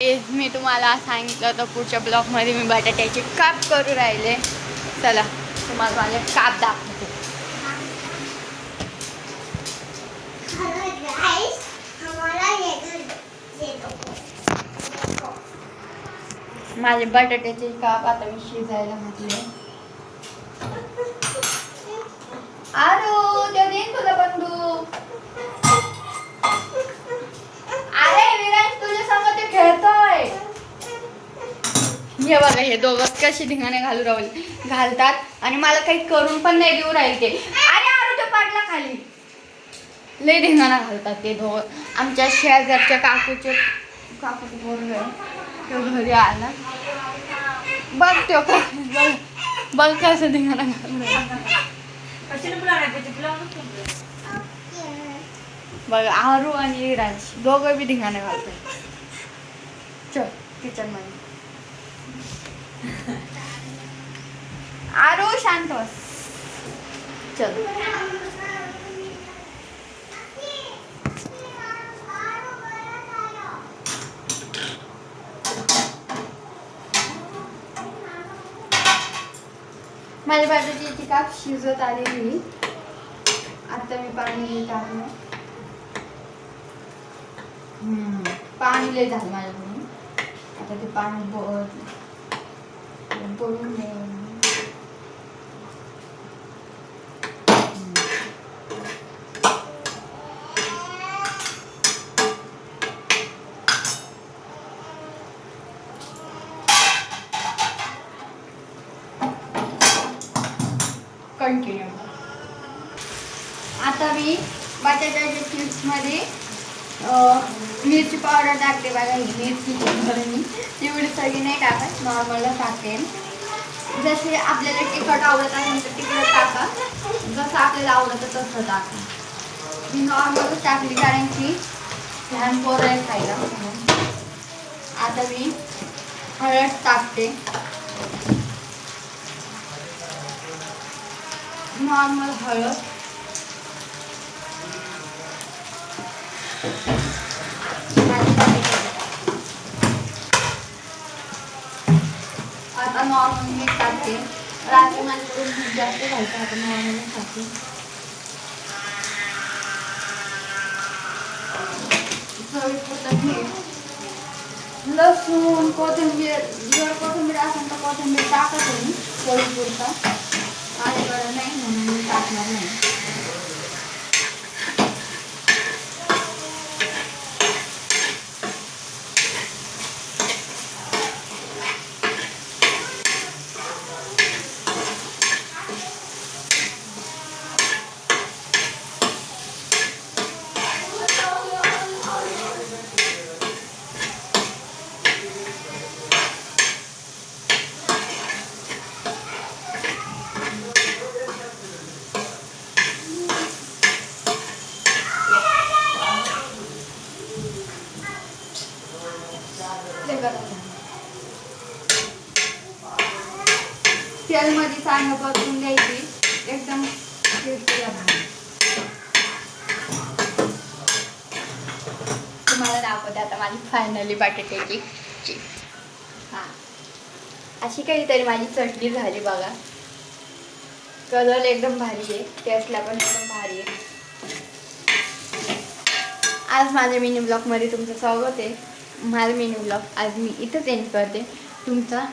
मी तुम्हाला सांगितलं होतं पुढच्या ब्लॉगमध्ये मी बटाट्याचे काप करू राहिले. चला तुम्हाला माझे काप दाखवते. माझे बटाट्याचे काप आता मी शिजायला घातले. आरो ते देईन तुला बंदूक. खेळतोय. हे बघा हे दोघं कशी धिंगाणे घालतात आणि मला काही करून पण नाही देऊ राहील ते. अरे आरू तो पाडला खाली. लय धिंगाणा घालतात ते दोघं. आमच्या शेजारच्या काकूचे पोरग तो घरी आला. बघ तो बघ कसं धिंगाणा घालतोय. बघ आरू आणि राज दोघं बी धिंगाणे घालतात. चल किचन मध्ये. आरू शांत बस. चल माझ्या बटाट्याची काप शिजत आलेली. आता मी पाणी टाकलं. पाणी लय झालं माझ्याकडून. आता ते पाणी पडून कंटिन्यू. आता मी बटाट्याच्या चिप्समध्ये मिरची पावडर टाकते. बघा ही मिरची मी तेवढी सगळी नाही टाकत, नॉर्मलला टाकते. जसे आपल्याला तिखट आवडत असेल तर तिखट टाका, जसं आपल्याला आवडतं तसं टाका. मी नॉर्मलच टाकली कारण की लहान पोरं आहे खायला म्हणून. आता मी हळद टाकते, नॉर्मल हळद. आता नॉर्मल मीठ टाकते. रात्री माझ्याकडून मीठ जास्त घालते, आता नॉर्मल टाकते. लसूण कोथिंबीर, जर कोथिंबीर असेल तर कोथिंबीर टाकत मी चवीपुरता. माझ्याकडे नाही म्हणून मी टाकणार नाही. तेलमध्ये चांगलं परतून द्यायची एकदम टेस्टीला भाजी. तुम्हाला दाखवते आता माझी फायनली बटाट्याची चिप्स. अशी काहीतरी माझी चटणी झाली बघा. कलर एकदम भारी आहे, टेस्टला पण एकदम भारी आहे. आज माझ्या मिनी ब्लॉगमध्ये तुमचं स्वागत आहे. माझा मिनी ब्लॉग आज मी इथंच एंड करते. तुमचा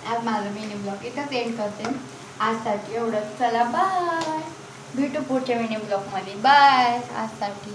आज माझं मिनी ब्लॉग इथंच एंड करते. आजसाठी एवढंच. चला बाय, भेटू पुढच्या मिनी ब्लॉगमध्ये. बाय आजसाठी.